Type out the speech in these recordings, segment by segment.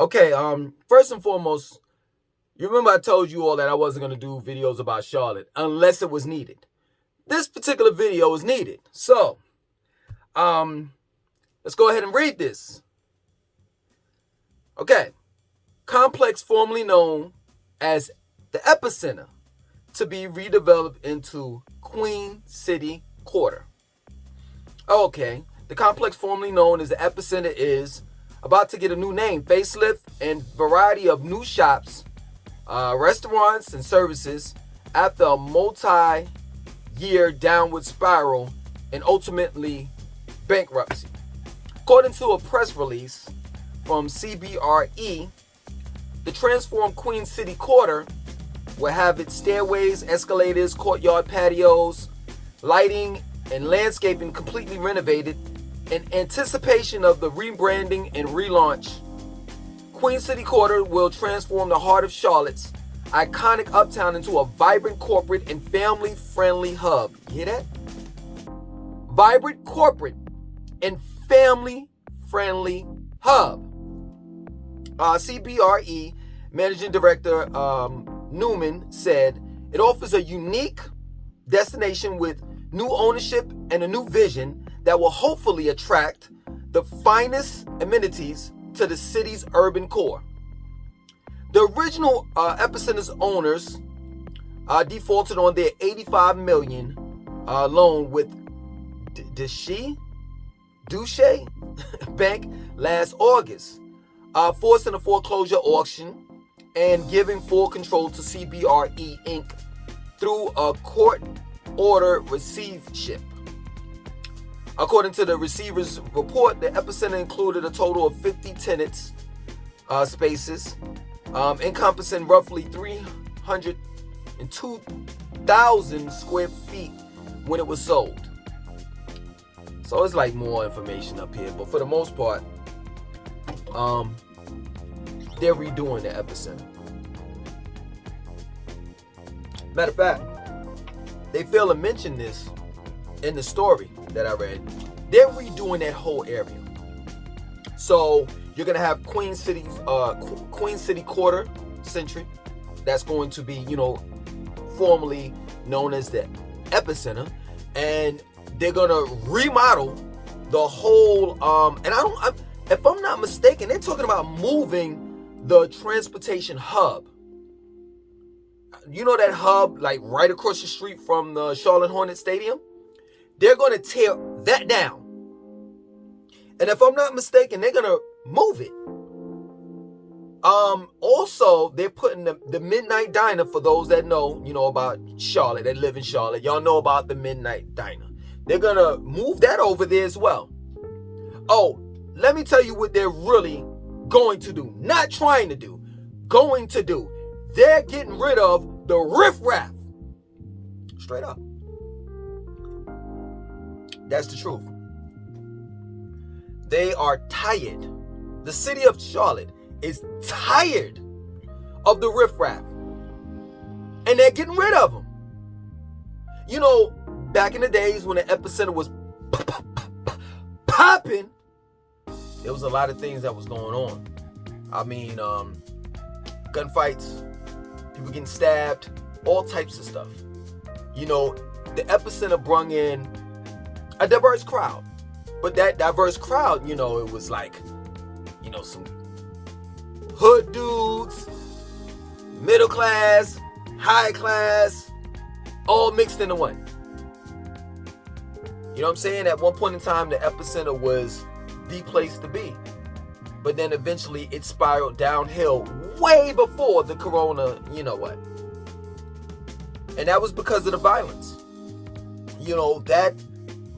Okay, first and foremost, you remember I told you all that I wasn't going to do videos about Charlotte unless it was needed. This particular video is needed. So, let's go ahead and read this. Okay. Complex formerly known as the Epicenter to be redeveloped into Queen City Quarter. Okay. The complex formerly known as the Epicenter is about to get a new name, facelift, and variety of new shops, restaurants, and services after a multi-year downward spiral and ultimately bankruptcy. According to a press release from CBRE, the transformed Queen City Quarter will have its stairways, escalators, courtyard patios, lighting, and landscaping completely renovated in anticipation of the rebranding and relaunch. Queen City Quarter will transform the heart of Charlotte's iconic uptown into a vibrant corporate and family-friendly hub. You hear that? Vibrant corporate and family-friendly hub. CBRE Managing Director Newman said it offers a unique destination with new ownership and a new vision that will hopefully attract the finest amenities to the city's urban core. The original Epicenter's owners defaulted on their $85 million loan with Duche Bank last August, forcing a foreclosure auction and giving full control to CBRE Inc. through a court order receivership. According to the receiver's report, the Epicenter included a total of 50 tenants spaces, encompassing roughly 302,000 square feet when it was sold. So it's like more information up here, but for the most part, they're redoing the Epicenter. Matter of fact, they fail to mention this in the story that I read. They're redoing that whole area. So you're gonna have Queen City Quarter Century. That's going to be, formerly known as the Epicenter, and they're gonna remodel the whole. If I'm not mistaken, they're talking about moving the transportation hub. You know that hub, like right across the street from the Charlotte Hornets Stadium? They're going to tear that down. And if I'm not mistaken, they're going to move it. Also, they're putting the Midnight Diner, for those that know, about Charlotte, that live in Charlotte. Y'all know about the Midnight Diner. They're going to move that over there as well. Oh, let me tell you what they're really going to do. Not trying to do. Going to do. They're getting rid of the riffraff. Straight up. That's the truth. They are tired. The city of Charlotte is tired of the riffraff. And they're getting rid of them. Back in the days when the Epicenter was popping, there was a lot of things that was going on. I mean, gunfights, people getting stabbed, all types of stuff. The Epicenter brung in a diverse crowd. But that diverse crowd, it was like, some hood dudes, middle class, high class, all mixed into one. You know what I'm saying? At one point in time, the Epicenter was the place to be. But then eventually it spiraled downhill way before the corona, And that was because of the violence. That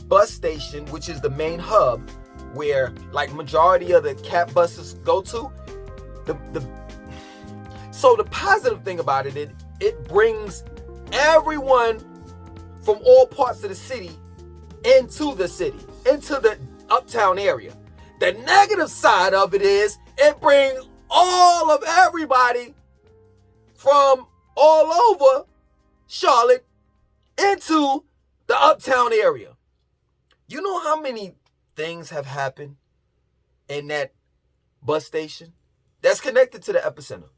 bus station, which is the main hub where like majority of the CAP buses go to, so the positive thing about it brings everyone from all parts of the city into the uptown area. The negative side of it is it brings all of everybody from all over Charlotte into the uptown area. You know how many things have happened in that bus station that's connected to the Epicenter.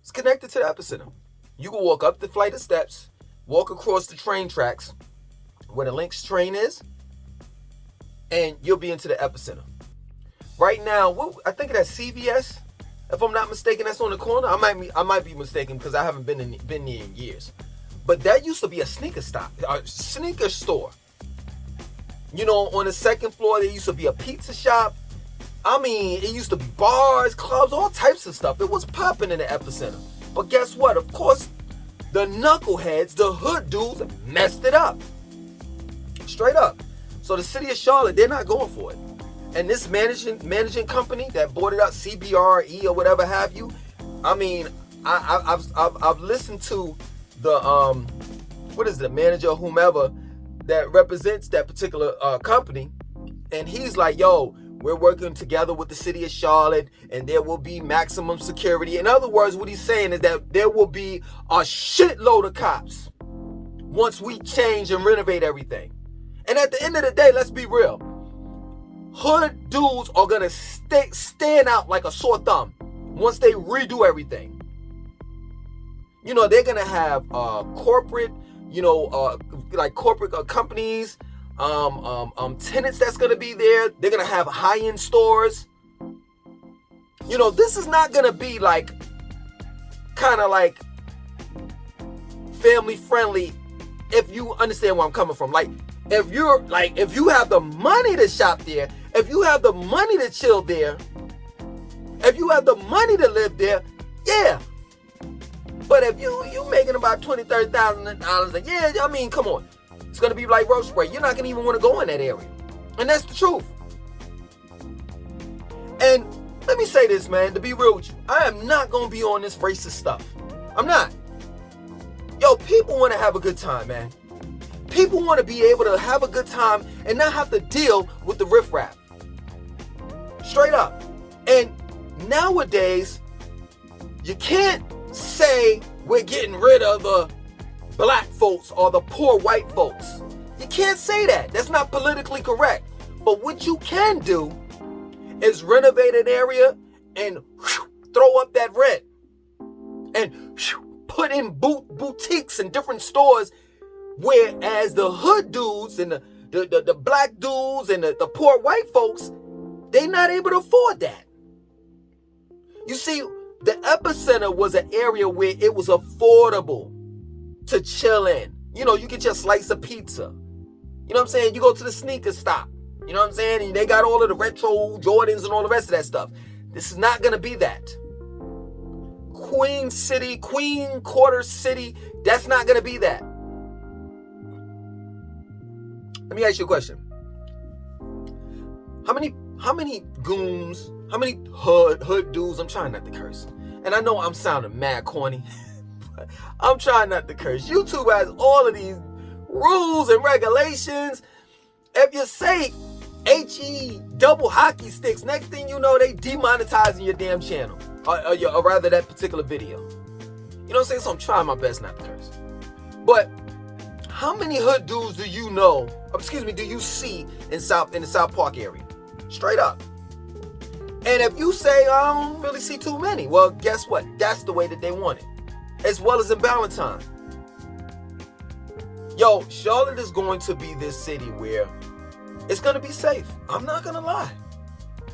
It's connected to the Epicenter. You can walk up the flight of steps, walk across the train tracks where the Lynx train is, and you'll be into the Epicenter. Right now, I think that's CVS. If I'm not mistaken, that's on the corner. I might be mistaken because I haven't been there in years. But that used to be a sneaker store. You know, on the second floor, there used to be a pizza shop. I mean, it used to be bars, clubs, all types of stuff. It was popping in the Epicenter. But guess what? Of course, the knuckleheads, the hood dudes, messed it up. Straight up. So the city of Charlotte, they're not going for it. And this managing company that bought it out, CBRE or whatever have you, I mean, I've listened to the manager or whomever that represents that particular company, and he's like, yo, we're working together with the city of Charlotte, and there will be maximum security. In other words, what he's saying is that there will be a shitload of cops once we change and renovate everything. And at the end of the day, let's be real. Hood dudes are going to stand out like a sore thumb once they redo everything. You know, they're going to have corporate, like corporate companies, tenants that's going to be there. They're going to have high-end stores. You know, this is not going to be like kind of like family friendly, if you understand where I'm coming from. Like, if you have the money to shop there, if you have the money to chill there, if you have the money to live there, yeah. But if you making about $20,000, $30,000 a year, I mean, come on. It's going to be like road spray. You're not going to even want to go in that area. And that's the truth. And let me say this, man, to be real with you. I am not going to be on this racist stuff. I'm not. Yo, people want to have a good time, man. People want to be able to have a good time and not have to deal with the riffraff. Straight up. And nowadays, you can't say we're getting rid of the black folks or the poor white folks. You can't say that. That's not politically correct. But what you can do is renovate an area and throw up that rent. And put in boutiques and different stores, whereas the hood dudes and the black dudes and the poor white folks, they not able to afford that. You see, the Epicenter was an area where it was affordable to chill in. You know, you get your slice of pizza. You know what I'm saying? You go to the sneaker stop. You know what I'm saying? And they got all of the retro Jordans and all the rest of that stuff. This is not going to be that. Queen Quarter City, that's not going to be that. Let me ask you a question. How many goons, how many hood dudes, I'm trying not to curse. And I know I'm sounding mad corny, but I'm trying not to curse. YouTube has all of these rules and regulations. If you say HE double hockey sticks, next thing you know, they demonetizing your damn channel. Or rather that particular video. You know what I'm saying? So I'm trying my best not to curse. But how many hood dudes do you know, do you see in the South Park area? Straight up. And if you say, I don't really see too many, well, guess what? That's the way that they want it. As well as in Valentine. Yo, Charlotte is going to be this city where it's going to be safe. I'm not going to lie.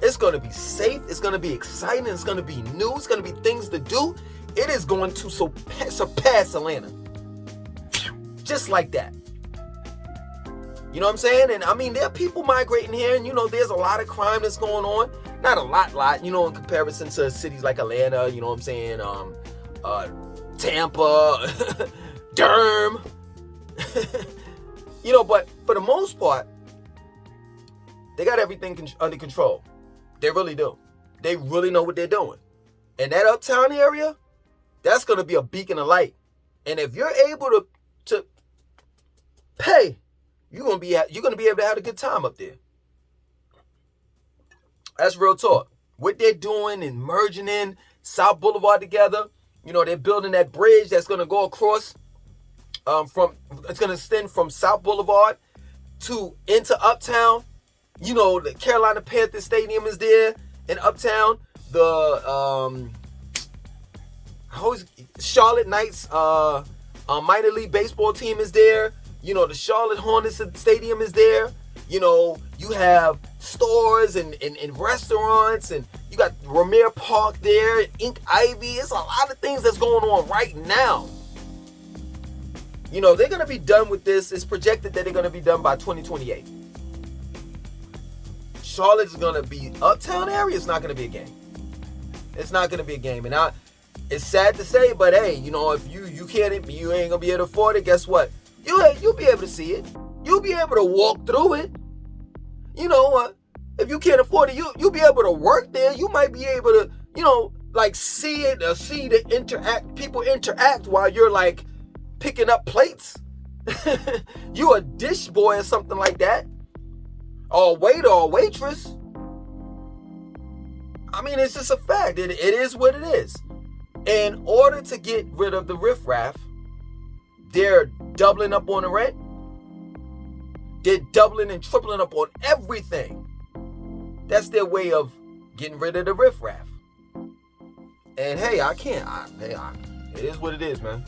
It's going to be safe. It's going to be exciting. It's going to be new. It's going to be things to do. It is going to surpass Atlanta. Just like that. You know what I'm saying? And I mean, there are people migrating here, and you know, there's a lot of crime that's going on. Not a lot, you know, in comparison to cities like Atlanta, you know what I'm saying? Tampa, Durham. You know, but for the most part, they got everything under control. They really do. They really know what they're doing. And that uptown area, that's going to be a beacon of light. And if you're able to pay, you're going to be able to have a good time up there. That's real talk. What they're doing and merging in South Boulevard together, you know, they're building that bridge that's going to go across it's going to extend from South Boulevard into Uptown. You know, the Carolina Panthers Stadium is there. in Uptown. The Charlotte Knights minor league baseball team is there. You know, the Charlotte Hornets Stadium is there. You know, you have stores and restaurants, and you got Ramir Park there, Ink Ivy. It's a lot of things that's going on right now. You know, they're going to be done with this. It's projected that they're going to be done by 2028. Charlotte's going to be, uptown area, it's not going to be a game. It's not going to be a game. And it's sad to say, but hey, you know, if you ain't going to be able to afford it, guess what? You'll be able to see it. You'll be able to walk through it. You know, if you can't afford it, you'll be able to work there. You might be able to, you know, like see it, or see the people interact while you're like picking up plates. You a dish boy or something like that, or a waiter or a waitress. I mean, it's just a fact. It is what it is. In order to get rid of the riffraff, they're doubling up on the rent. They're doubling and tripling up on everything. That's their way of getting rid of the riffraff. And hey, it is what it is, man.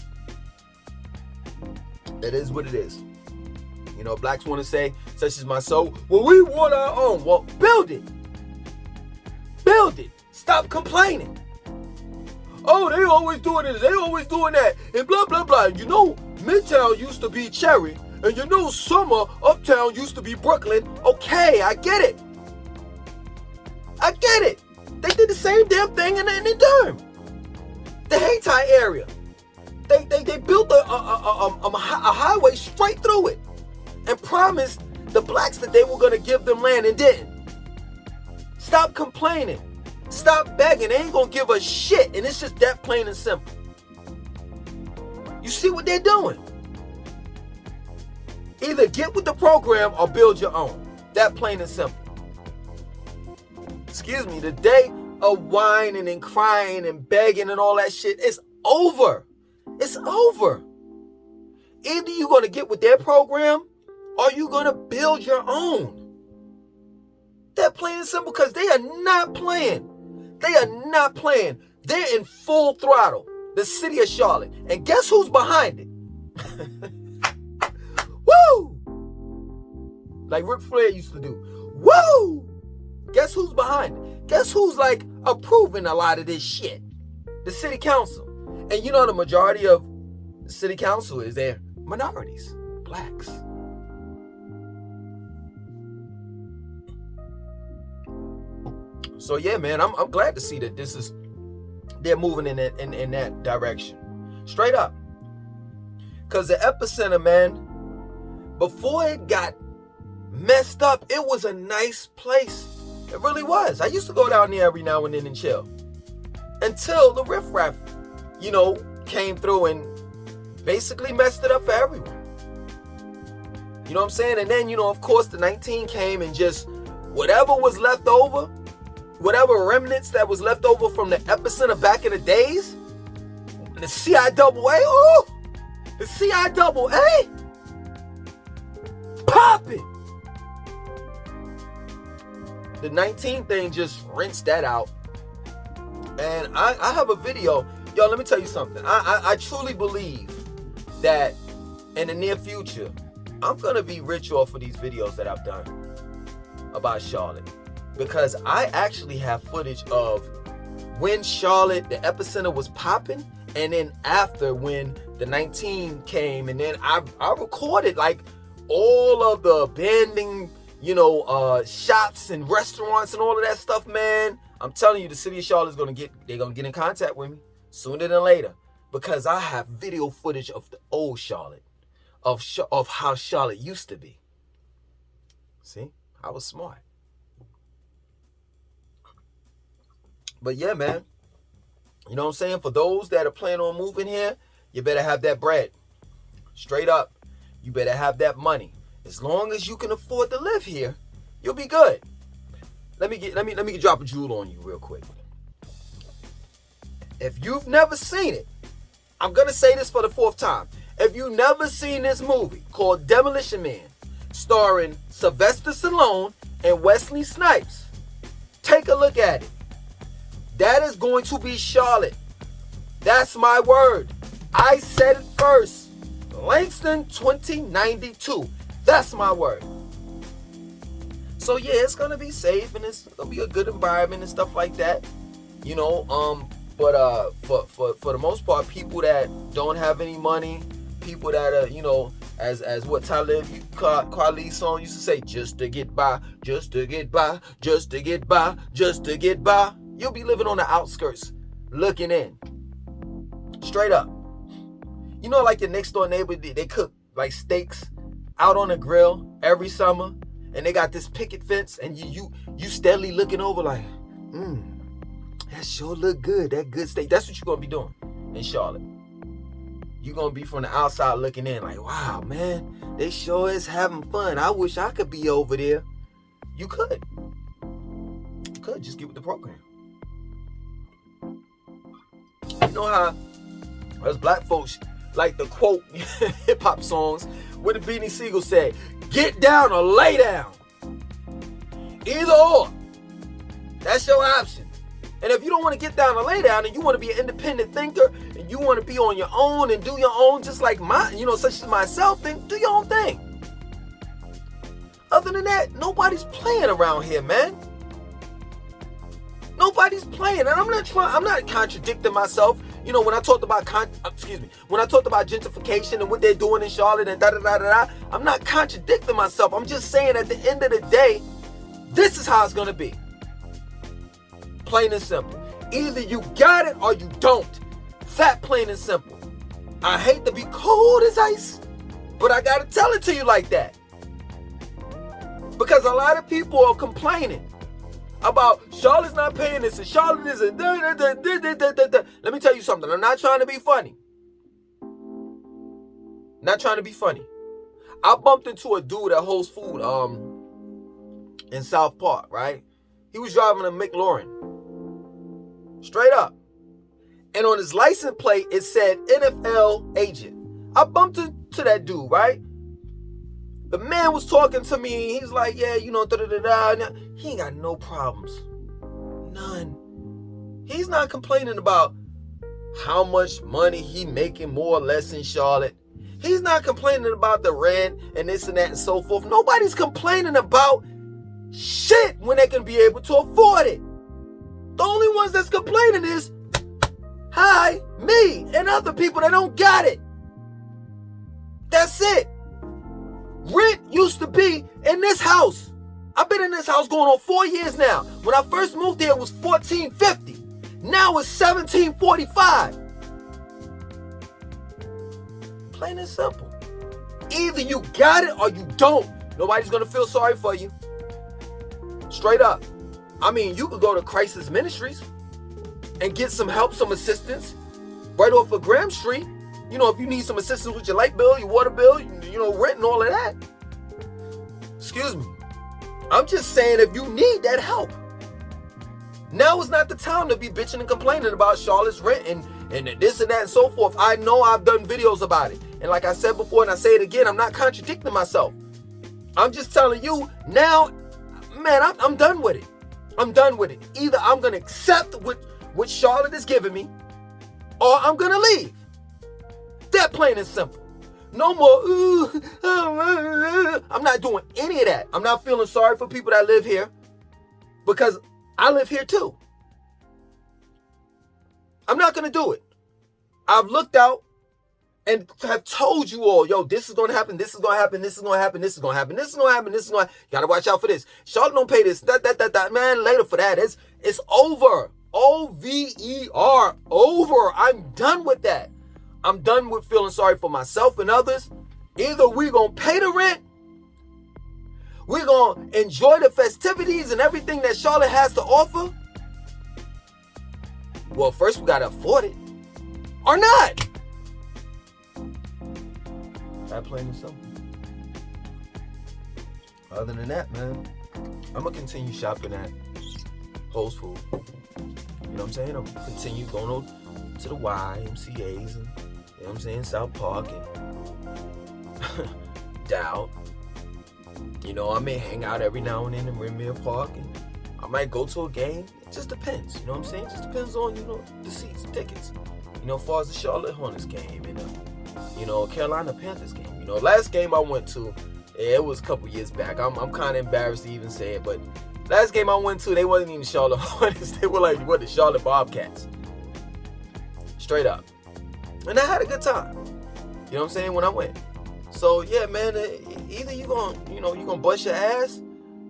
It is what it is. You know, blacks want to say, such as my soul, well, we want our own. Well, build it. Build it. Stop complaining. Oh, they always doing this. They always doing that. And blah, blah, blah. You know, Midtown used to be Cherry. And you know, Summer, Uptown used to be Brooklyn. Okay, I get it. I get it. They did the same damn thing in Durham. The Hayti area. They built a highway straight through it and promised the blacks that they were going to give them land and didn't. Stop complaining. Stop begging. They ain't going to give a shit. And it's just that plain and simple. You see what they're doing? Either get with the program or build your own. That plain and simple. Excuse me, the day of whining and crying and begging and all that shit is over. It's over. Either you're going to get with their program or you're going to build your own. That plain and simple, because they are not playing. They are not playing. They're in full throttle. The city of Charlotte. And guess who's behind it? Woo! Like Ric Flair used to do. Woo! Guess who's behind it? Guess who's like approving a lot of this shit? The city council. And you know, the majority of the city council is their minorities, blacks. So yeah, man, I'm glad to see that they're moving in that direction, straight up. Cause the Epicenter, man, before it got messed up, it was a nice place. It really was. I used to go down there every now and then and chill. Until the riffraff, you know, came through and basically messed it up for everyone. You know what I'm saying? And then, you know, of course, the 19 came and just whatever was left over, whatever remnants that was left over from the Epicenter back in the days, the CIAA, the CIAA, pop it. The 19 thing just rinsed that out. And I have a video. Yo, let me tell you something. I truly believe that in the near future, I'm going to be rich off of these videos that I've done about Charlotte. Because I actually have footage of when Charlotte, the Epicenter, was popping. And then after, when the 19 came. And then I recorded like all of the abandoned, you know, shops and restaurants and all of that stuff, man. I'm telling you, the city of Charlotte is going to get in contact with me sooner than later, because I have video footage of the old Charlotte, of how Charlotte used to be. See, I was smart. But yeah, man, you know what I'm saying? For those that are planning on moving here, you better have that bread. Straight up, you better have that money. As long as you can afford to live here, you'll be good. Let me drop a jewel on you real quick. If you've never seen it, I'm gonna say this for the fourth time. If you've never seen this movie called Demolition Man, starring Sylvester Stallone and Wesley Snipes, Take a look at it. That is going to be Charlotte. That's my word. I said it first. Langston 2092. That's my word. So yeah, it's gonna be safe and it's gonna be a good environment and stuff like that. You know, but for the most part, people that don't have any money, people that are, you know, as what Talib Kweli song used to say, just to get by, just to get by, just to get by, just to get by. You'll be living on the outskirts, looking in. Straight up. You know, like your next door neighbor, they cook like steaks out on the grill every summer, and they got this picket fence, and you steadily looking over like, that sure look good, that good steak. That's what you're gonna be doing in Charlotte. You're gonna be from the outside looking in like, wow, man, they sure is having fun. I wish I could be over there. You could. You could just get with the program. You know how us black folks like to quote hip-hop songs where the Beanie Siegel said, get down or lay down. Either or. That's your option. And if you don't want to get down or lay down and you want to be an independent thinker and you want to be on your own and do your own just like such as myself, then do your own thing. Other than that, nobody's playing around here, man. Nobody's playing. And I'm not contradicting myself. You know, when I talked about gentrification and what they're doing in Charlotte and da-da-da-da-da, I'm not contradicting myself. I'm just saying at the end of the day, this is how it's going to be. Plain and simple. Either you got it or you don't. That plain and simple. I hate to be cold as ice, but I got to tell it to you like that. Because a lot of people are complaining about Charlotte's not paying this and Charlotte is a Let me tell you something. I'm not trying to be funny. Not trying to be funny. I bumped into a dude that hosts food in South Park, right? He was driving a McLaurin. Straight up. And on his license plate, it said NFL agent. I bumped into that dude, right? The man was talking to me. He's like, yeah, you know, da-da-da-da. He ain't got no problems. None. He's not complaining about how much money he making more or less in Charlotte. He's not complaining about the rent and this and that and so forth. Nobody's complaining about shit when they can be able to afford it. The only ones that's complaining is, me, and other people that don't got it. That's it. Rent used to be in this house. I've been in this house going on 4 years now. When I first moved here, it was $1,450. Now it's $1,745. Plain and simple. Either you got it or you don't. Nobody's gonna feel sorry for you. Straight up. I mean, you could go to Crisis Ministries and get some help, some assistance right off of Graham Street. You know, if you need some assistance with your light bill, your water bill, you know, rent and all of that. Excuse me. I'm just saying if you need that help. Now is not the time to be bitching and complaining about Charlotte's rent and this and that and so forth. I know I've done videos about it. And like I said before, and I say it again, I'm not contradicting myself. I'm just telling you now, man, I'm done with it. I'm done with it. Either I'm going to accept what Charlotte is giving me, or I'm going to leave. That plain and simple. No more, I'm not doing any of that. I'm not feeling sorry for people that live here because I live here too. I'm not going to do it. I've looked out and have told you all, yo, this is going to happen, this is going to happen, this is going to happen, this is going to happen, this is going to happen, this is going to happen. You got to watch out for this. Charlotte don't pay this, that, man, later for that. It's over. O-V-E-R, over. I'm done with that. I'm done with feeling sorry for myself and others. Either we're going to pay the rent, we're going to enjoy the festivities and everything that Charlotte has to offer. Well, first we got to afford it. Or not. That plain and simple. Other than that, man, I'm going to continue shopping at Whole Foods. You know what I'm saying? I'm going to continue going to the YMCAs and, you know what I'm saying, South Park and Dow. You know, I may hang out every now and then in Remier Park and I might go to a game. It just depends. You know what I'm saying? It just depends on, the seats, tickets. As far as the Charlotte Hornets game and, Carolina Panthers game. Last game I went to, it was a couple years back. I'm kind of embarrassed to even say it, but last game I went to, they wasn't even Charlotte Hornets. They were like, the Charlotte Bobcats. Straight up. And I had a good time. You know what I'm saying? When I went. So, yeah, man, either you gonna bust your ass,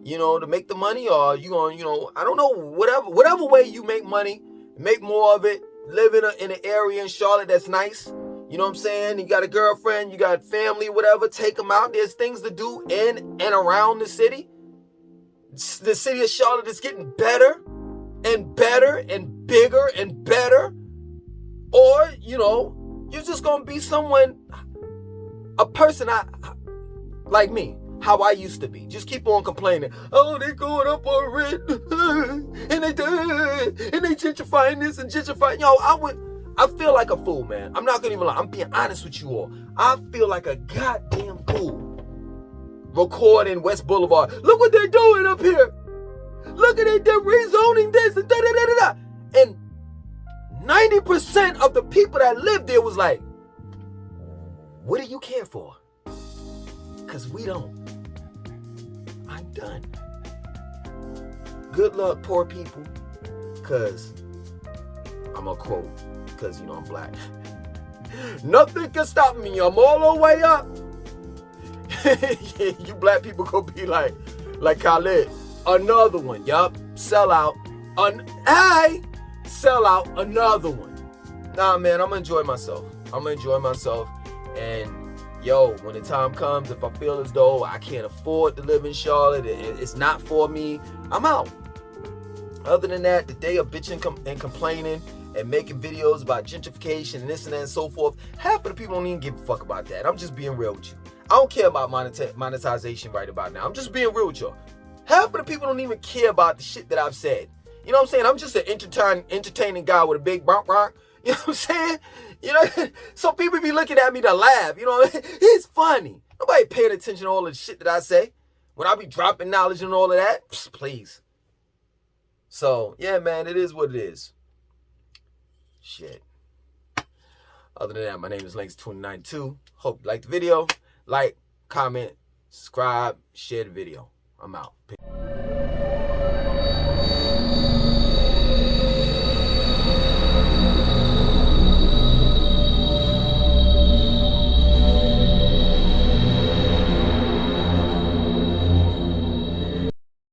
to make the money, or you gonna, I don't know, whatever way you make money, make more of it, live in an area in Charlotte that's nice. You know what I'm saying? You got a girlfriend, you got family, whatever, take them out. There's things to do in and around the city. The city of Charlotte is getting better and better and bigger and better. Or, you're just going to be a person like me, how I used to be. Just keep on complaining. Oh, they going up on rent. and they gentrifying this and gentrifying. I feel like a fool, man. I'm not going to even lie. I'm being honest with you all. I feel like a goddamn fool recording West Boulevard. Look what they're doing up here. Look at it. They're rezoning this and da-da-da-da-da. And 90% of the people that lived there was like, what do you care for? Because we don't. I'm done. Good luck, poor people. Because, I'm going to quote, because, I'm black. Nothing can stop me. I'm all the way up. You black people gonna be like Khaled. Another one. Yup. Sell out. Sell out another one. Nah, man, I'm gonna enjoy myself. And when the time comes, if I feel as though I can't afford to live in Charlotte, it's not for me, I'm out. Other than that, the day of bitching and complaining and making videos about gentrification and this and that and so forth, half of the people don't even give a fuck about that. I'm just being real with you. I don't care about monetization right about now. I'm just being real with y'all. Half of the people don't even care about the shit that I've said. You know what I'm saying? I'm just an entertaining guy with a big bonk. You know what I'm saying? So people be looking at me to laugh. It's funny. Nobody paying attention to all the shit that I say. When I be dropping knowledge and all of that, please. So, yeah, man, it is what it is. Shit. Other than that, my name is Links292. Hope you liked the video. Like, comment, subscribe, share the video. I'm out. Peace.